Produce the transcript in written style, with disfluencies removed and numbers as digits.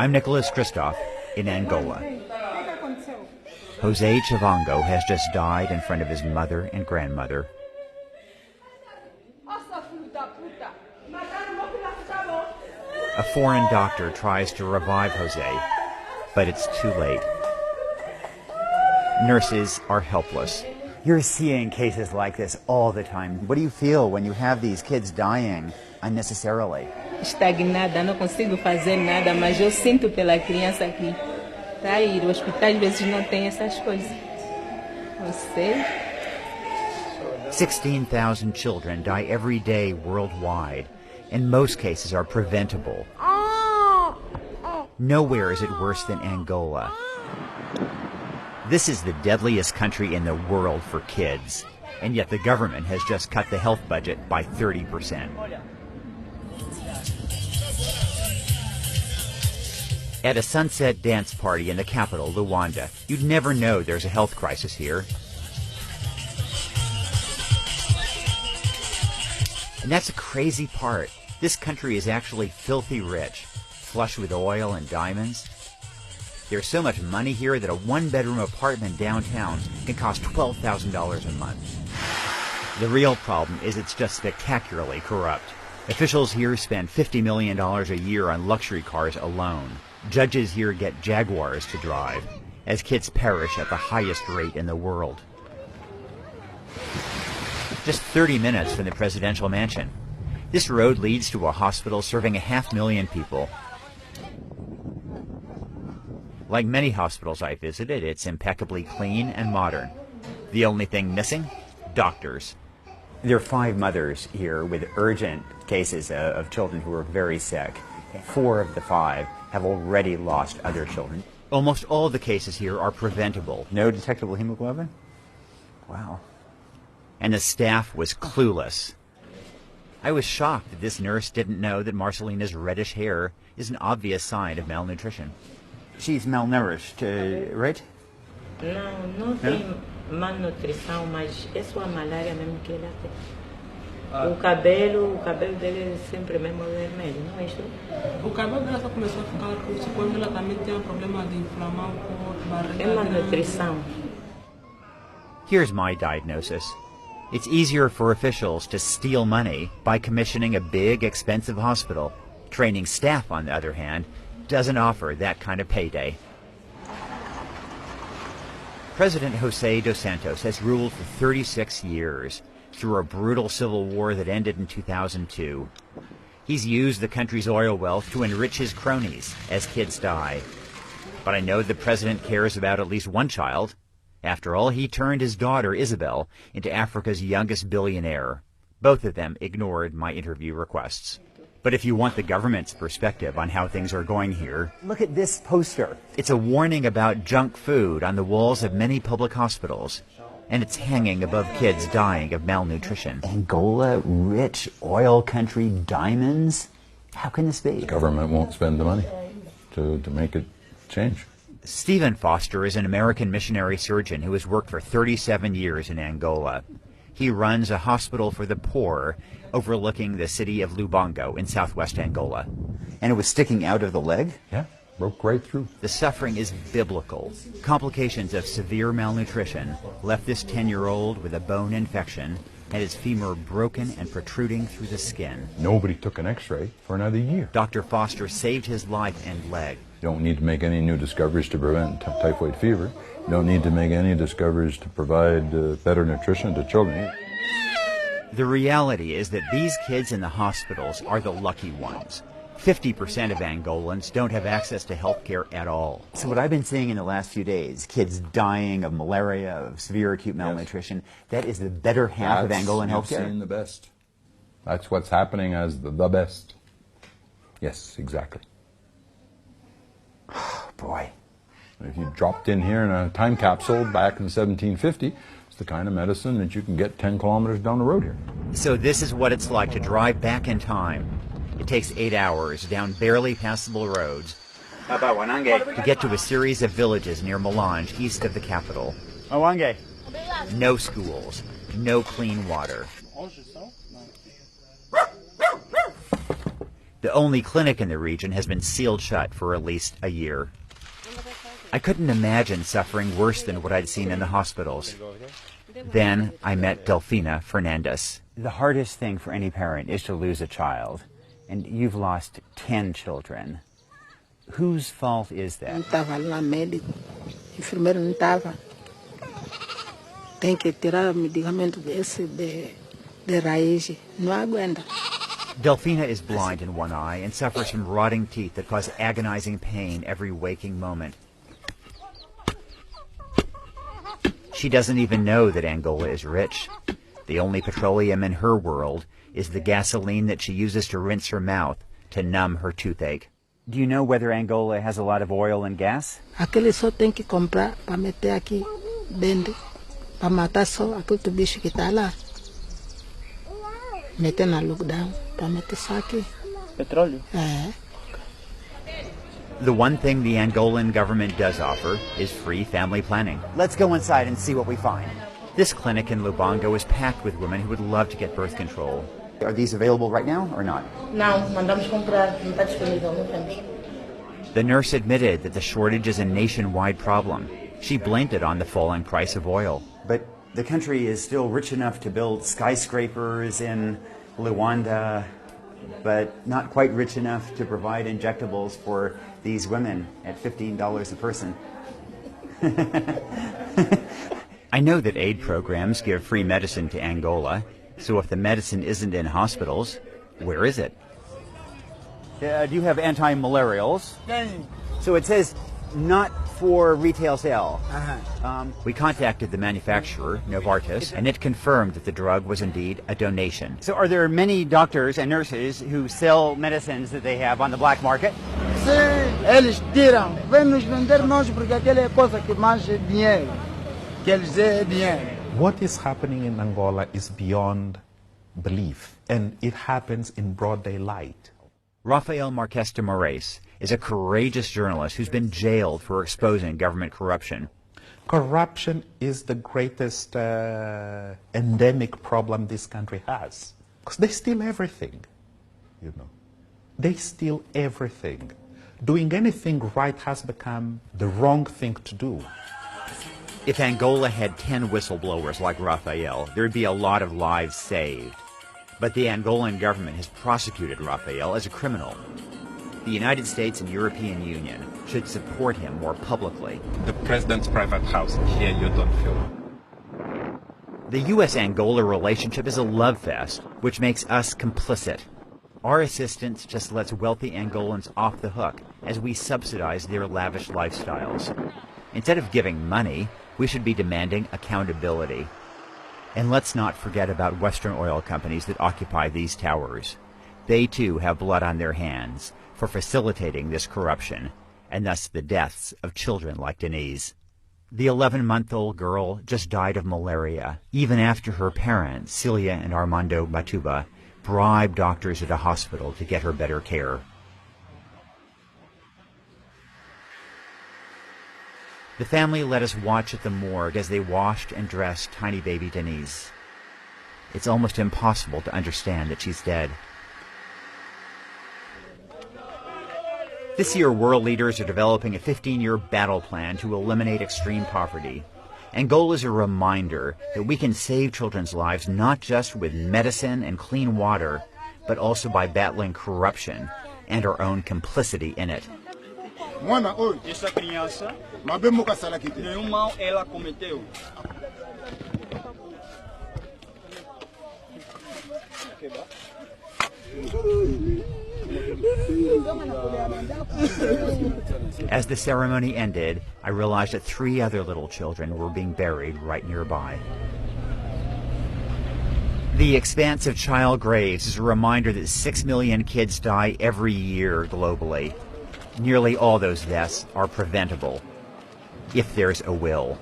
I'm Nicholas Christoph in Angola. Jose Chivango has just died in front of his mother and grandmother. A foreign doctor tries to revive Jose, but it's too late. Nurses are helpless. You're seeing cases like this all the time. What do you feel when you have these kids dying unnecessarily? Estagnada, não consigo fazer nada, mas eu sinto pela criança que tá aí. O hospital às vezes não tem essas coisas. Não sei. 16,000 children die every day worldwide, and most cases are preventable. Nowhere is it worse than Angola. This is the deadliest country in the world for kids, and yet the government has just cut the health budget by 30%. At a sunset dance party in the capital, Luanda, you'd never know there's a health crisis here. And that's a crazy part. This country is actually filthy rich, flush with oil and diamonds. There's so much money here that a one-bedroom apartment downtown can cost $12,000 a month. The real problem is it's just spectacularly corrupt. Officials here spend $50 million a year on luxury cars alone. Judges here get Jaguars to drive, as kids perish at the highest rate in the world. Just 30 minutes from the presidential mansion. This road leads to a hospital serving 500,000 people. Like many hospitals I visited, it's impeccably clean and modern. The only thing missing? Doctors. There are 5 mothers here with urgent cases of children who are very sick. 4 of the 5 have already lost other children. Almost all the cases here are preventable. No detectable hemoglobin? Wow. And the staff was clueless. I was shocked that this nurse didn't know that Marcelina's reddish hair is an obvious sign of malnutrition. She's malnourished, right? Não tem malnutrição, mas é só a malária mesmo que ela tem. O cabelo dele é sempre mesmo vermelho, não é isso? O cabelo dela só começou a ficar roxo quando ela também tem um problema de inflamar o corpo, barriga. É malnutrição. Here's my diagnosis. It's easier for officials to steal money by commissioning a big, expensive hospital. Training staff, on the other hand, doesn't offer that kind of payday. President Jose dos Santos has ruled for 36 years through a brutal civil war that ended in 2002. He's used the country's oil wealth to enrich his cronies as kids die. But I know the president cares about at least one child. After all, he turned his daughter, Isabel, into Africa's youngest billionaire. Both of them ignored my interview requests. But if you want the government's perspective on how things are going here, look at this poster. It's a warning about junk food on the walls of many public hospitals, and it's hanging above kids dying of malnutrition. Angola, rich oil country, diamonds? How can this be? The government won't spend the money to make it change. Stephen Foster is an American missionary surgeon who has worked for 37 years in Angola. He runs a hospital for the poor overlooking the city of Lubango in southwest Angola. And it was sticking out of the leg? Yeah, broke right through. The suffering is biblical. Complications of severe malnutrition left this 10-year-old with a bone infection and his femur broken and protruding through the skin. Nobody took an x-ray for another year. Dr. Foster saved his life and leg. You don't need to make any new discoveries to prevent typhoid fever. You don't need to make any discoveries to provide better nutrition to children. The reality is that these kids in the hospitals are the lucky ones. 50% of Angolans don't have access to health care at all. So what I've been seeing in the last few days, kids dying of malaria, of severe acute malnutrition, that is the better half of Angolan health care. You've seen the best. That's what's happening as the best. Yes, exactly. Boy. If you dropped in here in a time capsule back in 1750, it's the kind of medicine that you can get 10 kilometers down the road here. So this is what it's like to drive back in time. It takes 8 hours down barely passable roads to get to a series of villages near Melange, east of the capital. No schools, no clean water. The only clinic in the region has been sealed shut for at least a year. I couldn't imagine suffering worse than what I'd seen in the hospitals. Then I met Delfina Fernandez. The hardest thing for any parent is to lose a child, and you've lost 10 children. Whose fault is that? Não estava lá médico, enfermeiro não estava. Tem que tirar medicamento desse de raiz, não aguenta. Delfina is blind in one eye and suffers from rotting teeth that cause agonizing pain every waking moment. She doesn't even know that Angola is rich. The only petroleum in her world is the gasoline that she uses to rinse her mouth to numb her toothache. Do you know whether Angola has a lot of oil and gas? Aquele só tem que comprar para meter aqui dentro, para matar só aquele bicho que está lá. Meter na lockdown, para meter só aqui. Petróleo? É. The one thing the Angolan government does offer is free family planning. Let's go inside and see what we find. This clinic in Lubango is packed with women who would love to get birth control. Are these available right now or not? Não, mandamos comprar, não está disponível, não temos. The nurse admitted that the shortage is a nationwide problem. She blamed it on the falling price of oil. But the country is still rich enough to build skyscrapers in Luanda, but not quite rich enough to provide injectables for these women at $15 a person. I know that aid programs give free medicine to Angola, so if the medicine isn't in hospitals, where is it? Do you have anti-malarials? So it says not for retail sale. We contacted the manufacturer, Novartis, and it confirmed that the drug was indeed a donation. So are there many doctors and nurses who sell medicines that they have on the black market? Se eles tiram, vem nos vender nós porque aquela é coisa que mais é dinheiro. Que eles é dinheiro. What is happening in Angola is beyond belief, and it happens in broad daylight. Rafael Marques de Moraes is a courageous journalist who's been jailed for exposing government corruption. Corruption is the greatest endemic problem this country has. Because they steal everything, you know. They steal everything. Doing anything right has become the wrong thing to do. If Angola had 10 whistleblowers like Rafael, there'd be a lot of lives saved. But the Angolan government has prosecuted Rafael as a criminal. The United States and European Union should support him more publicly. The president's private house, here you don't feel. The U.S.-Angola relationship is a love fest, which makes us complicit. Our assistance just lets wealthy Angolans off the hook as we subsidize their lavish lifestyles. Instead of giving money, we should be demanding accountability. And let's not forget about Western oil companies that occupy these towers. They too have blood on their hands for facilitating this corruption, and thus the deaths of children like Denise. The 11-month-old girl just died of malaria, even after her parents, Celia and Armando Batuba, bribed doctors at a hospital to get her better care. The family let us watch at the morgue as they washed and dressed tiny baby Denise. It's almost impossible to understand that she's dead. This year, world leaders are developing a 15-year battle plan to eliminate extreme poverty. Angola is a reminder that we can save children's lives not just with medicine and clean water, but also by battling corruption and our own complicity in it. Essa criança, nenhum mal ela cometeu. As the ceremony ended, I realized that 3 other little children were being buried right nearby. The expanse of child graves is a reminder that 6 million kids die every year globally. Nearly all those deaths are preventable, if there's a will.